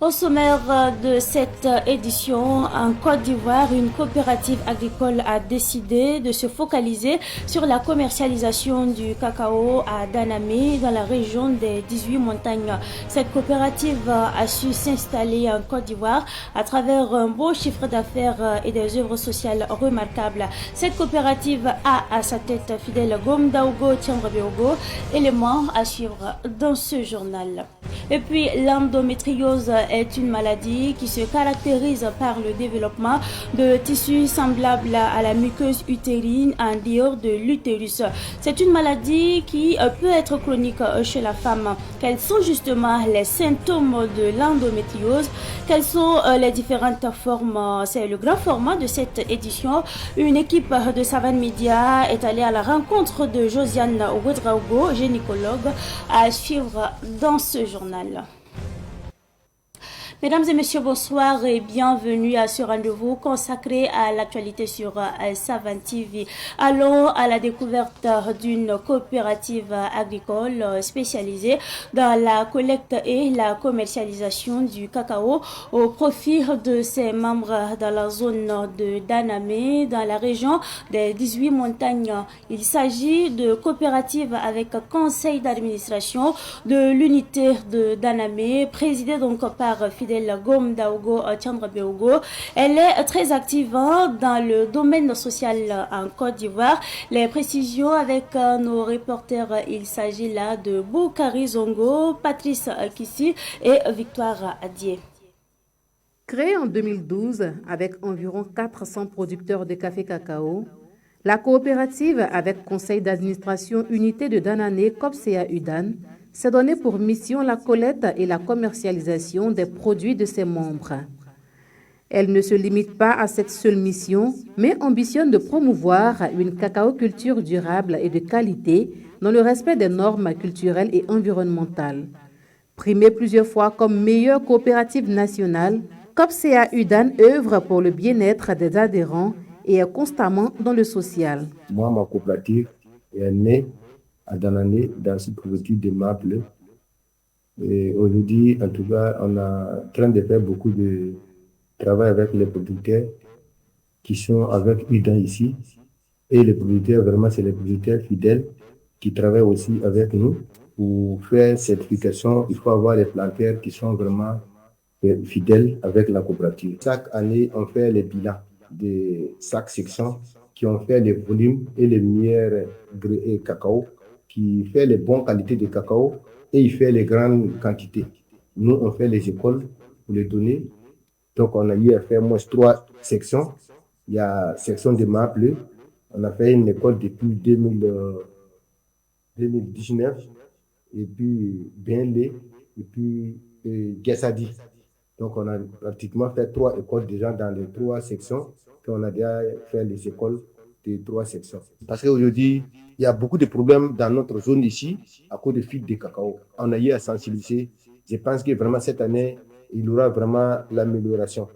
Au sommaire de cette édition, en Côte d'Ivoire, une coopérative agricole a décidé de se focaliser sur la commercialisation du cacao à Danamé, dans la région des 18 montagnes. Cette coopérative a su s'installer en Côte d'Ivoire à travers un beau chiffre d'affaires et des œuvres sociales remarquables. Cette coopérative a à sa tête fidèle Gom Daougo Tiamrabeogo, élément à suivre dans ce journal. Et puis, l'endométriose est une maladie qui se caractérise par le développement de tissus semblables à la muqueuse utérine en dehors de l'utérus. C'est une maladie qui peut être chronique chez la femme. Quels sont justement les symptômes de l'endométriose? Quelles sont les différentes formes? C'est le grand format de cette édition. Une équipe de Savane Media est allée à la rencontre de Josiane Ouedraogo, gynécologue, à suivre dans ce journal. Mesdames et messieurs, bonsoir et bienvenue à ce rendez-vous consacré à l'actualité sur Savane TV. Allons à la découverte d'une coopérative agricole spécialisée dans la collecte et la commercialisation du cacao au profit de ses membres dans la zone de Danamé, dans la région des 18 montagnes. Il s'agit de coopératives avec conseil d'administration de l'unité de Danamé, présidée donc par Fidel Gom Daougo Tiamrabeogo. Elle est très active dans le domaine social en Côte d'Ivoire. Les précisions avec nos reporters, il s'agit là de Boukari Zongo, Patrice Kissi et Victoire Adier. Créée en 2012 avec environ 400 producteurs de café cacao, la coopérative avec conseil d'administration unité de Danané COPCA UDAN s'est donné pour mission la collecte et la commercialisation des produits de ses membres. Elle ne se limite pas à cette seule mission, mais ambitionne de promouvoir une cacaoculture durable et de qualité dans le respect des normes culturelles et environnementales. Primée plusieurs fois comme meilleure coopérative nationale, COPCA UDAN œuvre pour le bien-être des adhérents et est constamment dans le social. Moi, ma coopérative est née à Danané, dans cette coopérative de Maple. Et aujourd'hui, en tout cas, on est en train de faire beaucoup de travail avec les producteurs qui sont avec UDAN ici. Et les producteurs, vraiment, c'est les producteurs fidèles qui travaillent aussi avec nous. Pour faire certification, il faut avoir les planteurs qui sont vraiment fidèles avec la coopérative. Chaque année, on fait les bilans de chaque section qui ont fait les volumes et les meilleurs cacao, qui fait les bonnes qualités de cacao et il fait les grandes quantités. Nous, on fait les écoles pour les donner. Donc, on a eu à faire moins 3 sections. Il y a section de Maple. On a fait une école depuis 2019. Et puis, Benlé. Et puis, Guessadi. Donc, on a pratiquement fait 3 écoles déjà dans les 3 sections. On a déjà fait les écoles des 3 sections. Parce qu'aujourd'hui, il y a beaucoup de problèmes dans notre zone ici à cause de fuite de cacao. On a eu à sensibiliser. Je pense que vraiment cette année, il y aura vraiment l'amélioration.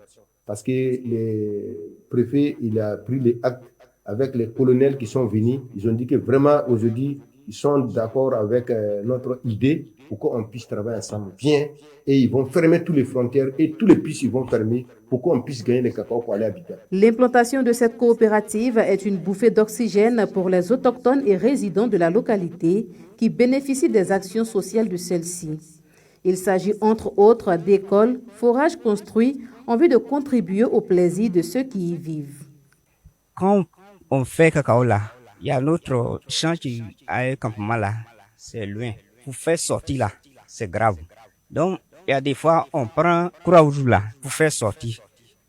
Parce que le préfet, il a pris les actes avec les colonels qui sont venus. Ils ont dit que vraiment aujourd'hui, ils sont d'accord avec notre idée pour qu'on puisse travailler ensemble bien. Et ils vont fermer toutes les frontières et tous les pistes ils vont fermer pour qu'on puisse gagner le cacao pour aller à Abidjan. L'implantation de cette coopérative est une bouffée d'oxygène pour les autochtones et résidents de la localité qui bénéficient des actions sociales de celle-ci. Il s'agit entre autres d'écoles, forages construits en vue de contribuer au plaisir de ceux qui y vivent. Quand on fait cacao là, il y a notre champ qui a un campement là, c'est loin. Pour faire sortir là, c'est grave. Donc, il y a des fois, on prend Croix-Rouge là pour faire sortir.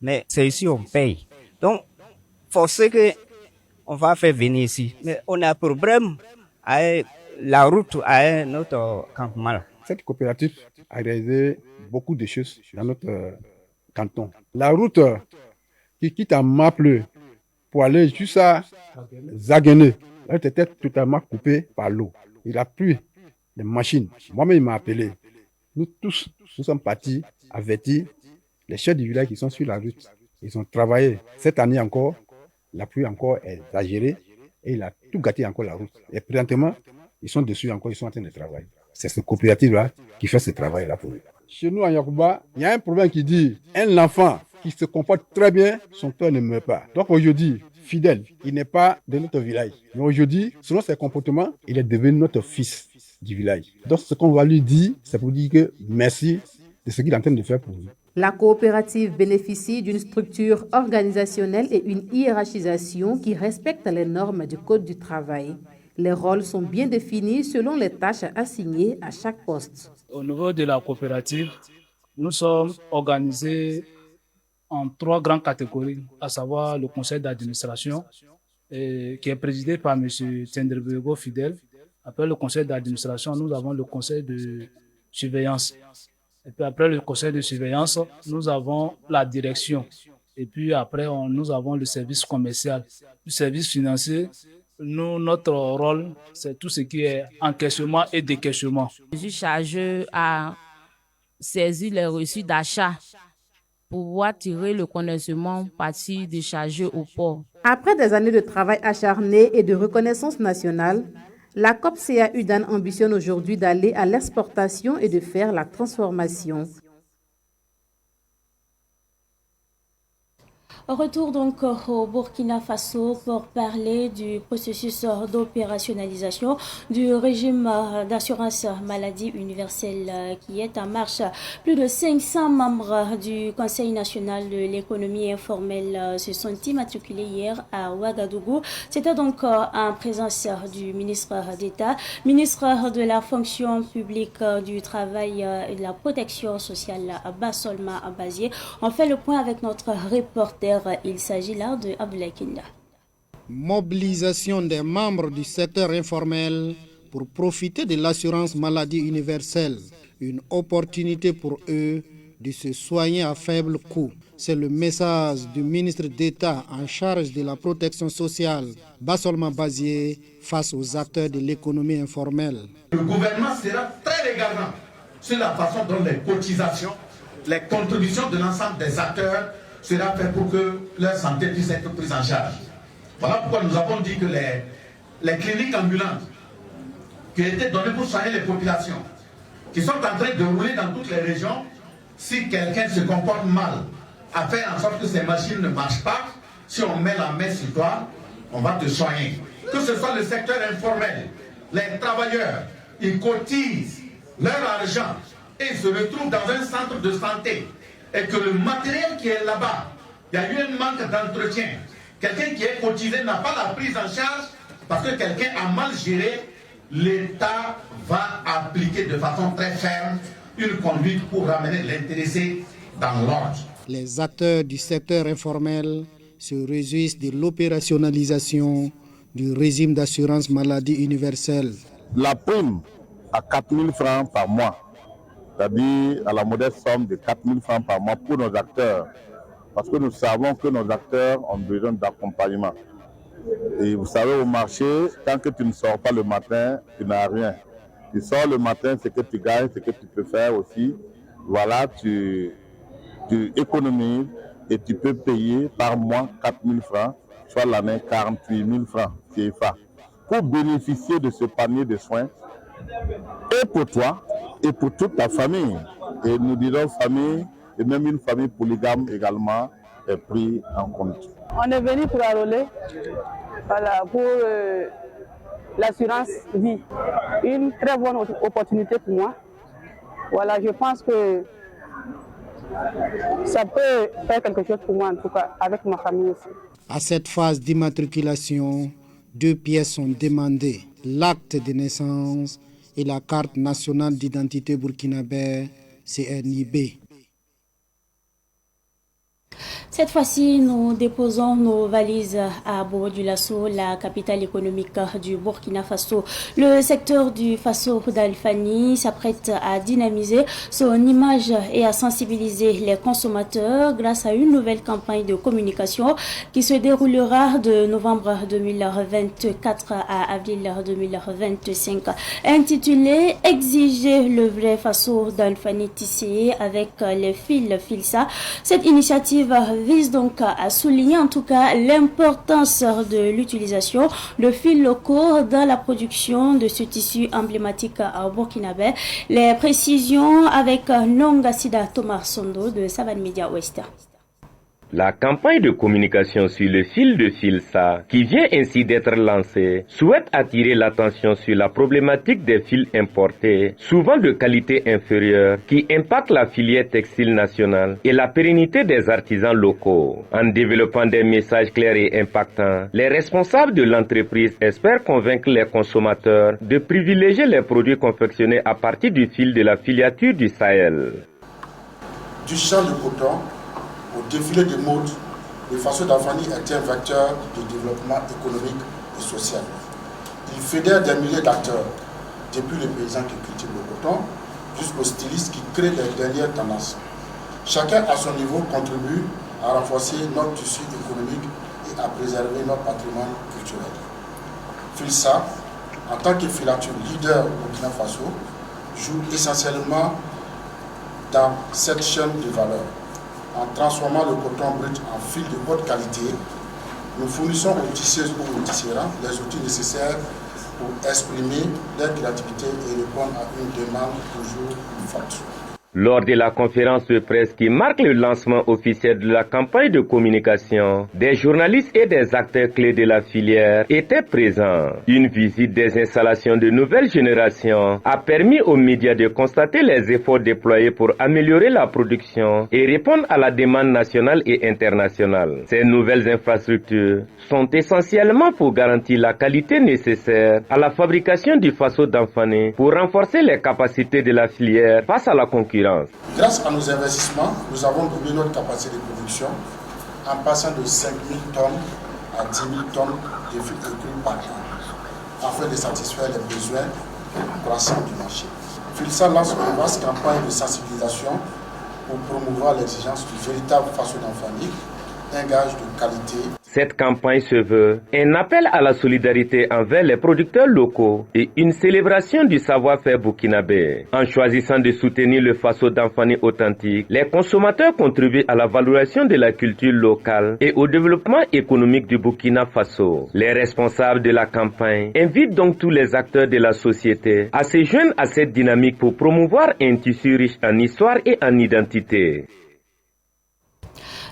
Mais c'est ici on paye. Donc, forcé que on va faire venir ici. Mais on a un problème avec la route à notre campement là. Cette coopérative a réalisé beaucoup de choses dans notre canton. La route qui quitte à Maple pour aller jusqu'à Zaguené, elle était totalement coupée par l'eau. Il a plu les machines. Moi-même, il m'a appelé. Nous tous, nous sommes partis avertir les chefs du village qui sont sur la route. Ils ont travaillé. Cette année encore, la pluie encore est exagérée et il a tout gâté encore la route. Et présentement, ils sont dessus encore, ils sont en train de travailler. C'est cette coopérative-là qui fait ce travail-là pour eux. Chez nous, en Yakuba, il y a un proverbe qui dit un enfant qui se comporte très bien, son père ne meurt pas. Donc aujourd'hui, Fidèle, il n'est pas de notre village. Mais aujourd'hui, selon ses comportements, il est devenu notre fils du village. Donc ce qu'on va lui dire, c'est pour dire que merci de ce qu'il est en train de faire pour nous. La coopérative bénéficie d'une structure organisationnelle et une hiérarchisation qui respecte les normes du Code du travail. Les rôles sont bien définis selon les tâches assignées à chaque poste. Au niveau de la coopérative, nous sommes organisés en 3 grandes catégories, à savoir le conseil d'administration, qui est présidé par M. Tendrebego Fidèle. Après le conseil d'administration, nous avons le conseil de surveillance. Et puis après le conseil de surveillance, nous avons la direction. Et puis après, nous avons le service commercial. Le service financier, notre rôle, c'est tout ce qui est encaissement et décaissement. Je suis chargé à saisir les reçus d'achat pour pouvoir tirer le connaissement partir des chargés au port. Après des années de travail acharné et de reconnaissance nationale, la COPCA UDAN ambitionne aujourd'hui d'aller à l'exportation et de faire la transformation. Retour donc au Burkina Faso pour parler du processus d'opérationnalisation du régime d'assurance maladie universelle qui est en marche. Plus de 500 membres du Conseil national de l'économie informelle se sont immatriculés hier à Ouagadougou. C'était donc en présence du ministre d'État, ministre de la fonction publique, du travail et de la protection sociale, Bassolma Bazié. On fait le point avec notre reporter. Il s'agit là de Abdoulaye Kinda. Mobilisation des membres du secteur informel pour profiter de l'assurance maladie universelle. Une opportunité pour eux de se soigner à faible coût. C'est le message du ministre d'État en charge de la protection sociale, Bassolma Bazié, face aux acteurs de l'économie informelle. Le gouvernement sera très regardant sur la façon dont les cotisations, les contributions de l'ensemble des acteurs sera fait pour que leur santé puisse être prise en charge. Voilà pourquoi nous avons dit que les cliniques ambulantes qui étaient données pour soigner les populations, qui sont en train de rouler dans toutes les régions, si quelqu'un se comporte mal, à faire en sorte que ces machines ne marchent pas, si on met la main sur toi, on va te soigner. Que ce soit le secteur informel, les travailleurs, ils cotisent leur argent et ils se retrouvent dans un centre de santé. Et que le matériel qui est là-bas, il y a eu un manque d'entretien. Quelqu'un qui est cotisé n'a pas la prise en charge parce que quelqu'un a mal géré. L'État va appliquer de façon très ferme une conduite pour ramener l'intéressé dans l'ordre. Les acteurs du secteur informel se réjouissent de l'opérationnalisation du régime d'assurance maladie universelle. La prime à 4 000 francs par mois, c'est-à-dire à la modeste somme de 4 000 francs par mois pour nos acteurs. Parce que nous savons que nos acteurs ont besoin d'accompagnement. Et vous savez, au marché, tant que tu ne sors pas le matin, tu n'as rien. Tu sors le matin, c'est que tu gagnes, c'est que tu peux faire aussi. Voilà, tu économises et tu peux payer par mois 4 000 francs, soit l'année 48 000 francs CFA. Pour bénéficier de ce panier de soins, et pour toi, et pour toute ta famille. Et nous disons famille, et même une famille polygame également est prise en compte. On est venu pour enrôler, voilà, pour l'assurance vie. Une très bonne opportunité pour moi. Voilà, je pense que ça peut faire quelque chose pour moi, en tout cas, avec ma famille aussi. À cette phase d'immatriculation, 2 pièces sont demandées. L'acte de naissance et la carte nationale d'identité burkinabé, CNIB. Cette fois-ci, nous déposons nos valises à Bobo-Dioulasso, la capitale économique du Burkina Faso. Le secteur du Faso d'Alfani s'apprête à dynamiser son image et à sensibiliser les consommateurs grâce à une nouvelle campagne de communication qui se déroulera de novembre 2024 à avril 2025. Intitulée « Exiger le vrai Faso d'Alfani tissé avec les fils Filsa », cette initiative vise donc à souligner en tout cas l'importance de l'utilisation de fils locaux dans la production de ce tissu emblématique au burkinabé. Les précisions avec Nongasida Thomas Sondo de Savane Media Ouest. La campagne de communication sur le fil de Filsa, qui vient ainsi d'être lancée, souhaite attirer l'attention sur la problématique des fils importés, souvent de qualité inférieure, qui impactent la filière textile nationale et la pérennité des artisans locaux. En développant des messages clairs et impactants, les responsables de l'entreprise espèrent convaincre les consommateurs de privilégier les produits confectionnés à partir du fil de la filature du Sahel. Du champ de coton au défilé de mode, le Faso d'Anfani est un vecteur de développement économique et social. Il fédère des milliers d'acteurs, depuis les paysans qui cultivent le coton jusqu'aux stylistes qui créent les dernières tendances. Chacun à son niveau contribue à renforcer notre tissu économique et à préserver notre patrimoine culturel. Filsa, en tant que filature leader au Burkina Faso, joue essentiellement dans cette chaîne de valeur. En transformant le coton brut en fil de haute qualité, nous fournissons aux tisseuses ou aux tisserands les outils nécessaires pour exprimer leur créativité et répondre à une demande toujours plus forte. Lors de la conférence de presse qui marque le lancement officiel de la campagne de communication, des journalistes et des acteurs clés de la filière étaient présents. Une visite des installations de nouvelle génération a permis aux médias de constater les efforts déployés pour améliorer la production et répondre à la demande nationale et internationale. Ces nouvelles infrastructures sont essentiellement pour garantir la qualité nécessaire à la fabrication du Faso d'Anfani pour renforcer les capacités de la filière face à la concurrence. Grâce à nos investissements, nous avons doublé notre capacité de production en passant de 5 000 tonnes à 10 000 tonnes de fils écrus par an, afin de satisfaire les besoins croissants du marché. Filsa lance une vaste campagne de sensibilisation pour promouvoir l'exigence du véritable Faso d'Anfani, un gage de qualité. Cette campagne se veut un appel à la solidarité envers les producteurs locaux et une célébration du savoir-faire burkinabé. En choisissant de soutenir le Faso d'Anfani authentique, les consommateurs contribuent à la valorisation de la culture locale et au développement économique du Burkina Faso. Les responsables de la campagne invitent donc tous les acteurs de la société à se joindre à cette dynamique pour promouvoir un tissu riche en histoire et en identité.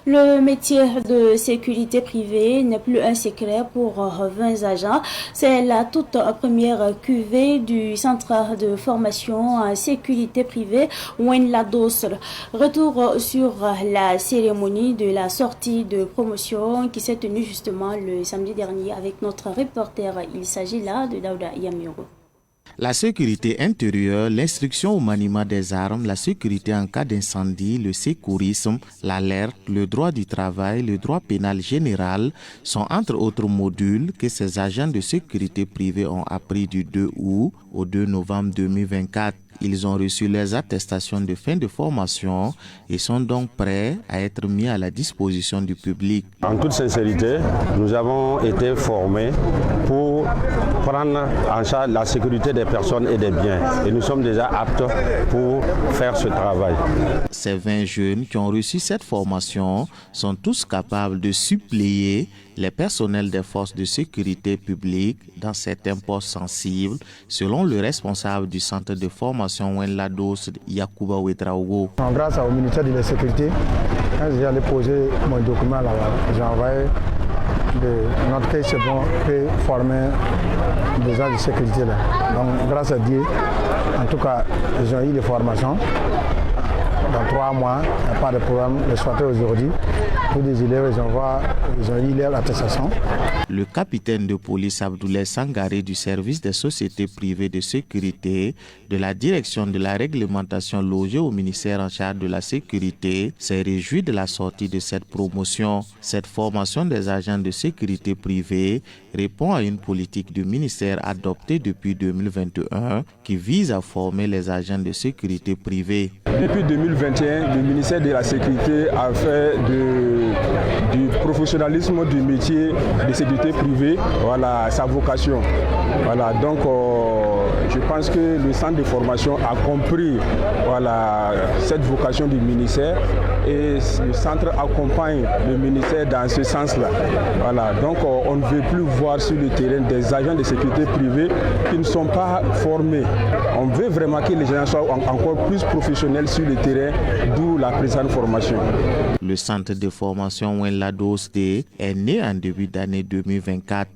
Le métier de sécurité privée n'est plus un secret pour 20 agents. C'est la toute première cuvée du centre de formation en sécurité privée Wenlados. Retour sur la cérémonie de la sortie de promotion qui s'est tenue justement le samedi dernier avec notre reporter. Il s'agit là de Daouda Yamiro. La sécurité intérieure, l'instruction au maniement des armes, la sécurité en cas d'incendie, le sécurisme, l'alerte, le droit du travail, le droit pénal général sont entre autres modules que ces agents de sécurité privée ont appris du 2 août au 2 novembre 2024. Ils ont reçu les attestations de fin de formation et sont donc prêts à être mis à la disposition du public. En toute sincérité, nous avons été formés pour prendre en charge la sécurité des personnes et des biens. Et nous sommes déjà aptes pour faire ce travail. Ces 20 jeunes qui ont reçu cette formation sont tous capables de suppléer les personnels des forces de sécurité publique dans certains postes sensibles, selon le responsable du centre de formation Wenlados, Yacouba Ouedraogo. Grâce au ministère de la Sécurité, quand j'allais poser mon document là-bas, j'ai envoyé de notre cas, c'est bon, peut former des gens de sécurité là. Donc grâce à Dieu, en tout cas, ils ont eu des formations. Dans 3 mois, il n'y a pas de problème. Le soir aujourd'hui, tous les élèves, ils ont eu leur attestation. Le capitaine de police Abdoulaye Sangaré du service des sociétés privées de sécurité de la direction de la réglementation logée au ministère en charge de la sécurité s'est réjoui de la sortie de cette promotion. Cette formation des agents de sécurité privée répond à une politique du ministère adoptée depuis 2021 qui vise à former les agents de sécurité privée. Depuis 2021, le ministère de la Sécurité a fait du professionnalisme du métier de sécurité privée, voilà, sa vocation. Voilà, donc je pense que le centre de formation a compris, voilà, cette vocation du ministère et le centre accompagne le ministère dans ce sens-là. Voilà, donc on ne veut plus voir sur le terrain des agents de sécurité privée qui ne sont pas formés. On veut vraiment que les gens soient encore plus professionnels sur le terrain, d'où la présente formation. Le centre de formation Wenladosde est né en début d'année 2024.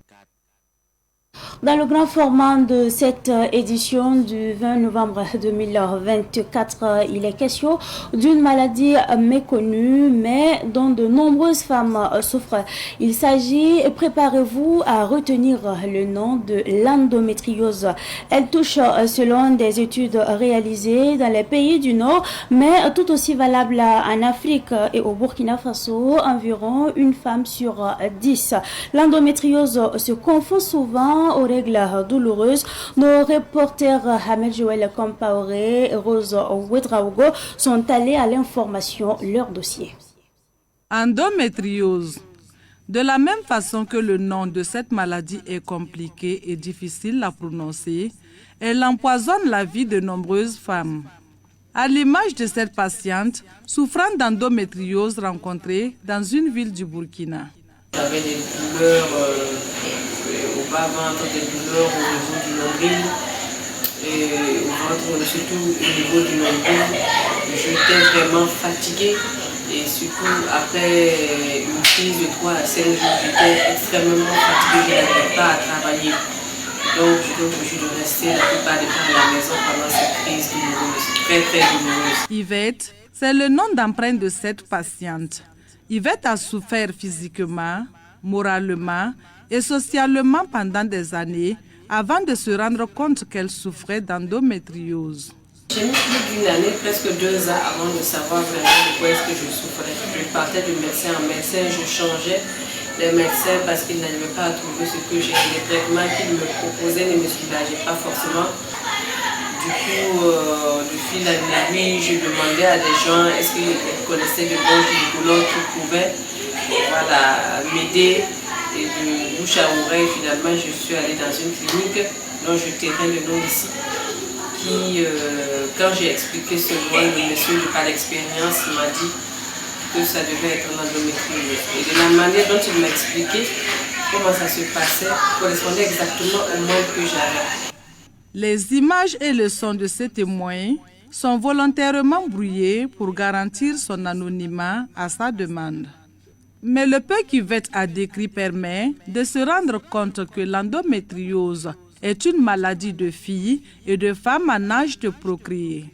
Dans le grand format de cette édition du 20 novembre 2024, il est question d'une maladie méconnue mais dont de nombreuses femmes souffrent. Il s'agit, préparez-vous à retenir le nom de l'endométriose. Elle touche, selon des études réalisées dans les pays du Nord, mais tout aussi valable en Afrique et au Burkina Faso, environ une femme sur 10. L'endométriose se confond souvent aux règles douloureuses. Nos reporters Hamel Joël Compaoré et Rose Ouedraogo sont allés à l'information, leur dossier. Endométriose. De la même façon que le nom de cette maladie est compliqué et difficile à prononcer, elle empoisonne la vie de nombreuses femmes. À l'image de cette patiente souffrant d'endométriose rencontrée dans une ville du Burkina. J'avais des douleurs au bas-ventre, des douleurs au niveau du nombril et au ventre, surtout au niveau du nombril. J'étais vraiment fatiguée et surtout après une crise de 3 à 5 jours, j'étais extrêmement fatiguée, je n'arrivais pas à travailler. Donc j'étais obligée de rester la plupart du temps à la maison pendant cette crise douloureuse, très très douloureuse. Yvette, c'est le nom d'emprunt de cette patiente. Yvette a souffert physiquement, moralement et socialement pendant des années avant de se rendre compte qu'elle souffrait d'endométriose. J'ai mis plus d'une année, presque 2 ans avant de savoir vraiment de quoi est-ce que je souffrais. Je partais de médecin en médecin, je changeais les médecins parce qu'ils n'arrivaient pas à trouver ce que j'ai. Les traitements qu'ils me proposaient ne me soulageaient pas forcément. Du coup, de fil en aiguille, je demandais à des gens est-ce qu'ils connaissaient de bons gynécologues qui pouvaient m'aider. Et de bouche à oreille, finalement, je suis allée dans une clinique dont je tairai le nom ici, qui, quand j'ai expliqué ce nom, le monsieur par l'expérience m'a dit que ça devait être l'endométriose. Et de la manière dont il m'a expliqué comment ça se passait, correspondait exactement au monde que j'avais. Les images et le son de ces témoins sont volontairement brouillés pour garantir son anonymat à sa demande. Mais le peu qu'Yvette a décrit permet de se rendre compte que l'endométriose est une maladie de filles et de femmes en âge de procréer.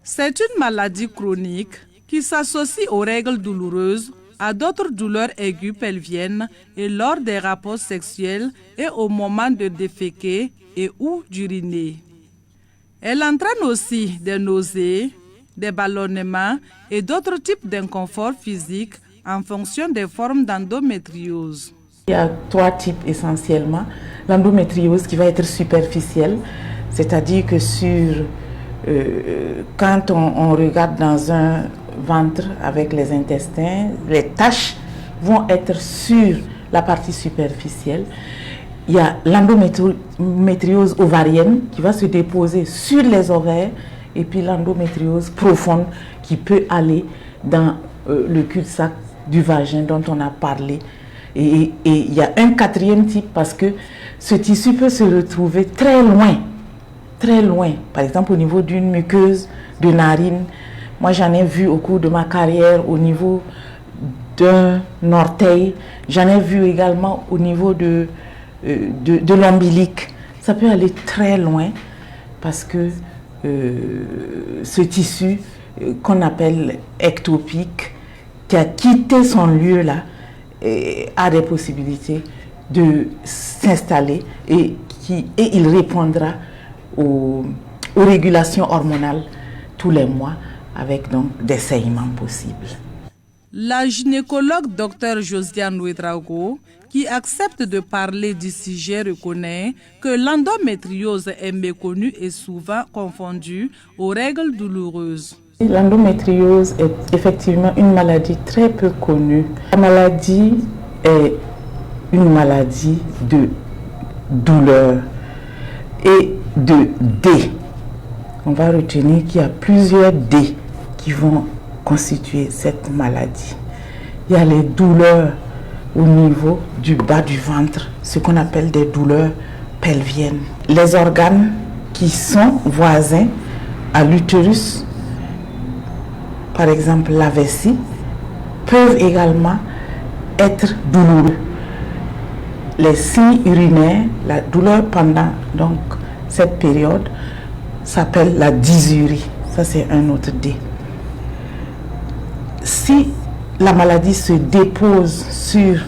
C'est une maladie chronique qui s'associe aux règles douloureuses, à d'autres douleurs aiguës pelviennes et lors des rapports sexuels et au moment de déféquer et ou d'uriner. Elle entraîne aussi des nausées, des ballonnements et d'autres types d'inconfort physique en fonction des formes d'endométriose. Il y a 3 types essentiellement. L'endométriose qui va être superficielle, c'est-à-dire que quand on regarde dans un ventre avec les intestins, les taches vont être sur la partie superficielle. Il y a l'endométriose ovarienne qui va se déposer sur les ovaires et puis l'endométriose profonde qui peut aller dans le cul-de-sac du vagin dont on a parlé. Et il y a un 4e type parce que ce tissu peut se retrouver très loin. Par exemple au niveau d'une muqueuse de narine. Moi j'en ai vu au cours de ma carrière au niveau d'un orteil. J'en ai vu également au niveau de l'ombilic. Ça peut aller très loin parce que ce tissu qu'on appelle ectopique, qui a quitté son lieu là, a des possibilités de s'installer et il répondra aux régulations hormonales tous les mois avec donc des saignements possibles. La gynécologue Dr Josiane Ouedraogo, qui accepte de parler du sujet, reconnaît que l'endométriose est méconnue et souvent confondue aux règles douloureuses. L'endométriose est effectivement une maladie très peu connue. La maladie est une maladie de douleur et de D. On va retenir qu'il y a plusieurs D qui vont constituer cette maladie. Il y a les douleurs au niveau du bas du ventre, ce qu'on appelle des douleurs pelviennes. Les organes qui sont voisins à l'utérus, par exemple la vessie, peuvent également être douloureux. Les signes urinaires, la douleur pendant donc cette période s'appelle la dysurie. Ça, c'est un autre D. Si la maladie se dépose sur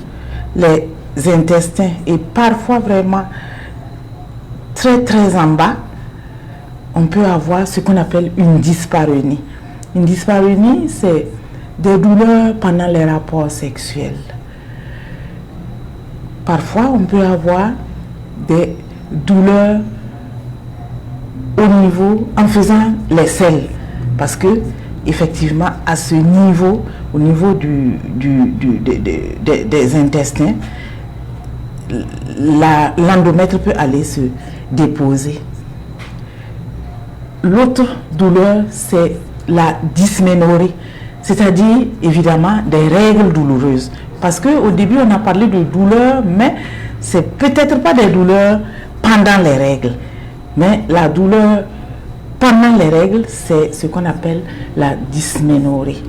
les intestins et parfois vraiment très en bas, on peut avoir ce qu'on appelle une dyspareunie. Une dyspareunie, c'est des douleurs pendant les rapports sexuels. Parfois, on peut avoir des douleurs au niveau, en faisant les selles, parce que effectivement, à ce niveau, au niveau des intestins, l'endomètre peut aller se déposer. L'autre douleur, c'est la dysménorrhée, c'est-à-dire évidemment des règles douloureuses. Parce qu'au début, on a parlé de douleurs, mais c'est peut-être pas des douleurs pendant les règles. Mais la douleur pendant les règles, c'est ce qu'on appelle la dysménorrhée.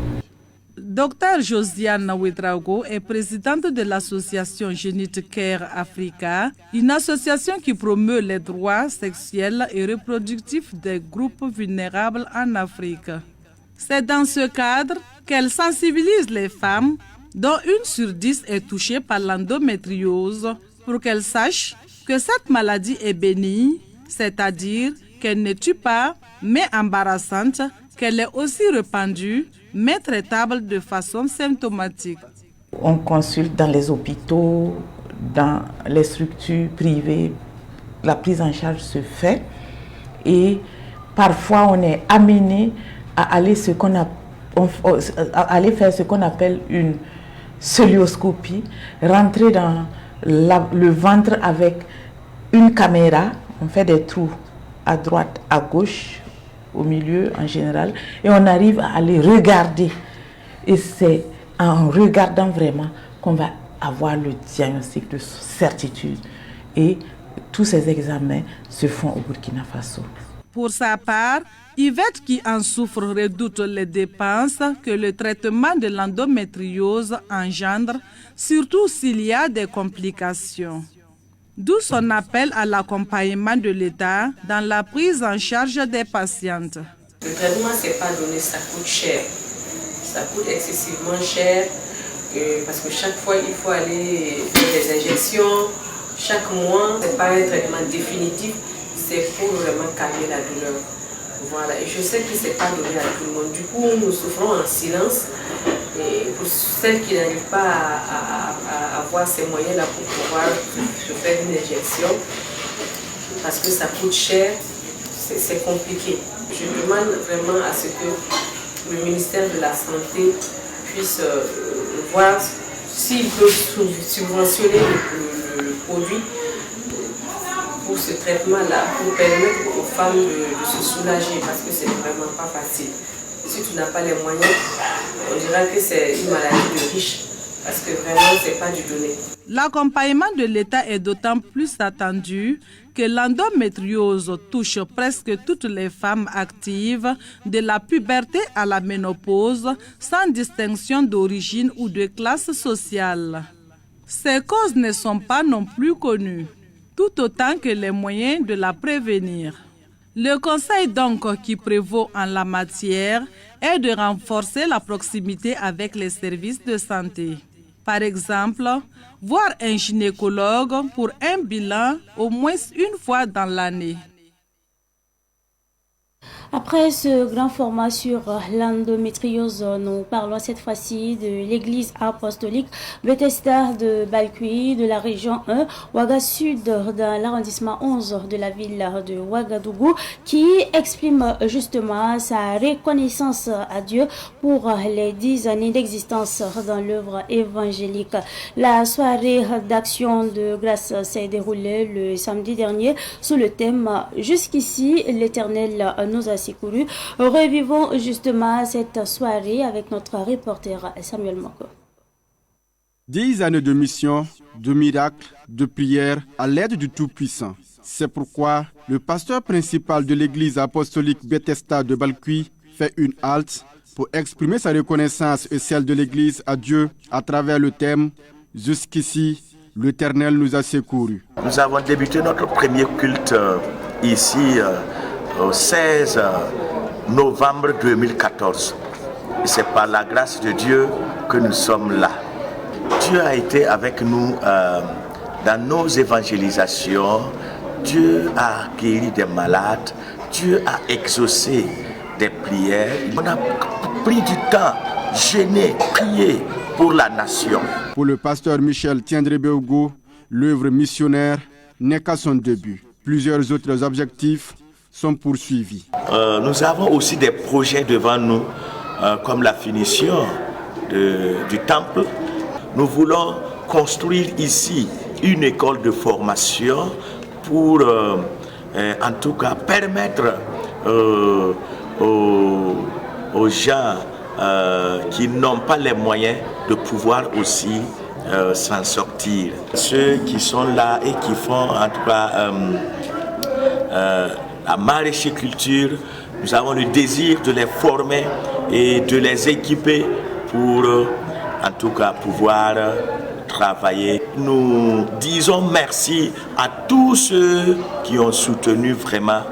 Dr Josiane Ouedraogo est présidente de l'association Genit Care Africa, une association qui promeut les droits sexuels et reproductifs des groupes vulnérables en Afrique. C'est dans ce cadre qu'elle sensibilise les femmes, dont 1 sur 10 est touchée par l'endométriose, pour qu'elles sachent que cette maladie est bénigne, c'est-à-dire qu'elle ne tue pas, mais embarrassante, qu'elle est aussi répandue, mais traitable de façon symptomatique. On consulte dans les hôpitaux, dans les structures privées, la prise en charge se fait et parfois on est amené à aller, faire ce qu'on appelle une cœlioscopie, rentrer dans le ventre avec une caméra, on fait des trous à droite, à gauche, au milieu en général, et on arrive à aller regarder. Et c'est en regardant vraiment qu'on va avoir le diagnostic de certitude. Et tous ces examens se font au Burkina Faso. Pour sa part, Yvette, qui en souffre, redoute les dépenses que le traitement de l'endométriose engendre, surtout s'il y a des complications. D'où son appel à l'accompagnement de l'État dans la prise en charge des patientes. Le traitement, ce n'est pas donné, ça coûte cher. Ça coûte excessivement cher parce que chaque fois, il faut aller faire des injections. Chaque mois, ce n'est pas un traitement définitif, c'est pour vraiment calmer la douleur. Voilà. Et je sais que ce n'est pas donné à tout le monde. Du coup, nous souffrons en silence. Et pour celles qui n'arrivent pas à avoir ces moyens-là pour pouvoir se faire une injection, parce que ça coûte cher, c'est compliqué. Je demande vraiment à ce que le ministère de la Santé puisse voir s'il peut subventionner le produit pour ce traitement-là, pour permettre aux femmes de se soulager, parce que c'est vraiment pas facile. Si tu n'as pas les moyens, on dira que c'est une maladie de riche, parce que vraiment, ce n'est pas du donné. L'accompagnement de l'État est d'autant plus attendu que l'endométriose touche presque toutes les femmes actives, de la puberté à la ménopause, sans distinction d'origine ou de classe sociale. Ces causes ne sont pas non plus connues, tout autant que les moyens de la prévenir. Le conseil donc qui prévaut en la matière est de renforcer la proximité avec les services de santé. Par exemple, voir un gynécologue pour un bilan au moins 1 fois dans l'année. Après ce grand format sur l'endométriose, nous parlons cette fois-ci de l'église apostolique Bethesda de Balkui, de la région 1, Ouaga Sud, dans l'arrondissement 11 de la ville de Ouagadougou, qui exprime justement sa reconnaissance à Dieu pour les 10 années d'existence dans l'œuvre évangélique. La soirée d'action de grâce s'est déroulée le samedi dernier sous le thème « Jusqu'ici, l'Éternel nous a Sekourou. Revivons justement cette soirée avec notre reporter Samuel Moko. 10 années de mission, de miracles, de prières à l'aide du Tout-Puissant. C'est pourquoi le pasteur principal de l'église apostolique Bethesda de Balkui fait une halte pour exprimer sa reconnaissance et celle de l'église à Dieu à travers le thème « Jusqu'ici, l'Éternel nous a secourus ». Nous avons débuté notre premier culte ici au 16 novembre 2014. Et c'est par la grâce de Dieu que nous sommes là. Dieu a été avec nous dans nos évangélisations. Dieu a guéri des malades. Dieu a exaucé des prières. On a pris du temps, jeûné, prié pour la nation. Pour le pasteur Michel Tiendré-Béogo, l'œuvre missionnaire n'est qu'à son début. Plusieurs autres objectifs sont poursuivis. Nous avons aussi des projets devant nous, comme la finition du temple. Nous voulons construire ici une école de formation pour, en tout cas, permettre aux gens qui n'ont pas les moyens de pouvoir aussi s'en sortir. Ceux qui sont là et qui font, en tout cas, la maraîchiculture, nous avons le désir de les former et de les équiper pour, en tout cas, pouvoir travailler. Nous disons merci à tous ceux qui ont soutenu vraiment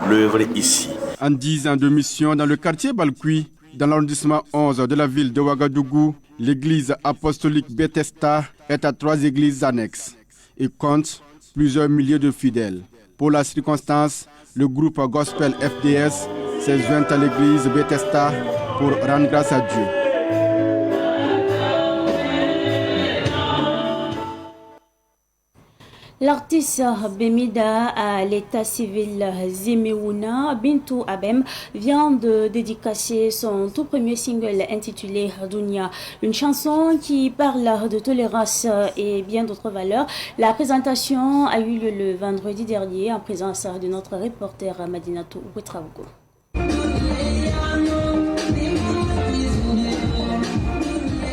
l'œuvre ici. En 10 ans de mission dans le quartier Balkui, dans l'arrondissement 11 de la ville de Ouagadougou, l'église apostolique Bethesda est à 3 églises annexes et compte plusieurs milliers de fidèles. Pour la circonstance, le groupe Gospel FDS s'est joint à l'église Bethesda pour rendre grâce à Dieu. L'artiste Bemida à l'état civil Zimeouna Bintou Abem vient de dédicacer son tout premier single intitulé Dunia, une chanson qui parle de tolérance et bien d'autres valeurs. La présentation a eu lieu le vendredi dernier en présence de notre reporter Madinatou Ouetraougo.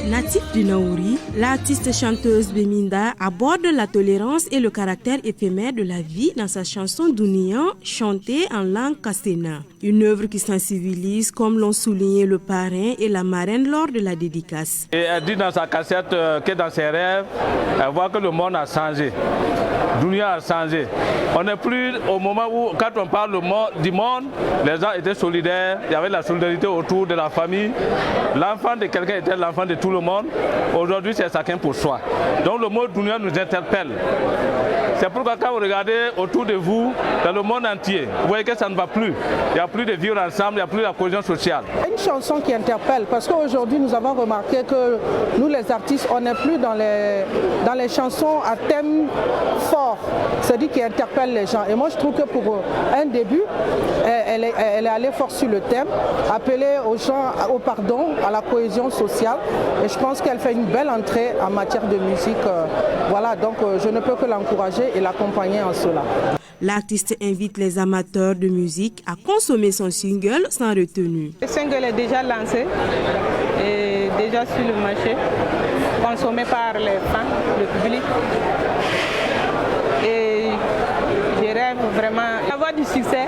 Natif du Naouri, l'artiste chanteuse Beminda aborde la tolérance et le caractère éphémère de la vie dans sa chanson Dounian, chantée en langue kassena. Une œuvre qui sensibilise, comme l'ont souligné le parrain et la marraine lors de la dédicace. Et elle dit dans sa cassette que dans ses rêves, elle voit que le monde a changé. Dunia a changé. On n'est plus au moment où, quand on parle du monde, les gens étaient solidaires, il y avait la solidarité autour de la famille. L'enfant de quelqu'un était l'enfant de tout le monde. Aujourd'hui, c'est chacun pour soi. Donc le mot Dunia nous interpelle. C'est pourquoi quand vous regardez autour de vous, dans le monde entier, vous voyez que ça ne va plus. Il n'y a plus de vivre ensemble, il n'y a plus de cohésion sociale. Une chanson qui interpelle, parce qu'aujourd'hui nous avons remarqué que nous les artistes, on n'est plus dans les chansons à thème fort, c'est-à-dire qui interpellent les gens. Et moi je trouve que pour un début, elle est allée fort sur le thème, appeler aux gens au pardon, à la cohésion sociale. Et je pense qu'elle fait une belle entrée en matière de musique. Voilà, donc je ne peux que l'encourager et l'accompagner en cela. L'artiste invite les amateurs de musique à consommer son single sans retenue. Le single est déjà lancé et déjà sur le marché, consommé par les fans, le public. Et je rêve vraiment d'avoir du succès.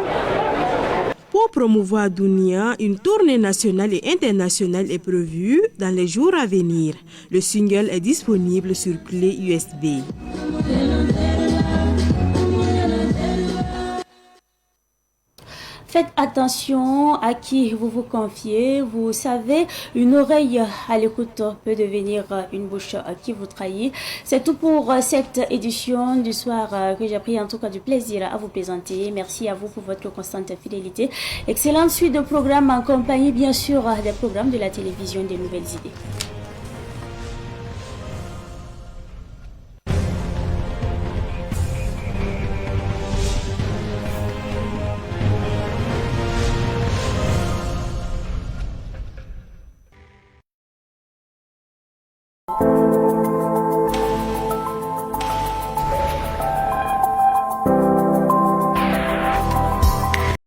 Pour promouvoir Dunia, une tournée nationale et internationale est prévue dans les jours à venir. Le single est disponible sur clé USB. Faites attention à qui vous vous confiez. Vous savez, une oreille à l'écoute peut devenir une bouche qui vous trahit. C'est tout pour cette édition du soir que j'ai pris en tout cas du plaisir à vous présenter. Merci à vous pour votre constante fidélité. Excellente suite de programmes en compagnie bien sûr des programmes de la télévision des nouvelles idées.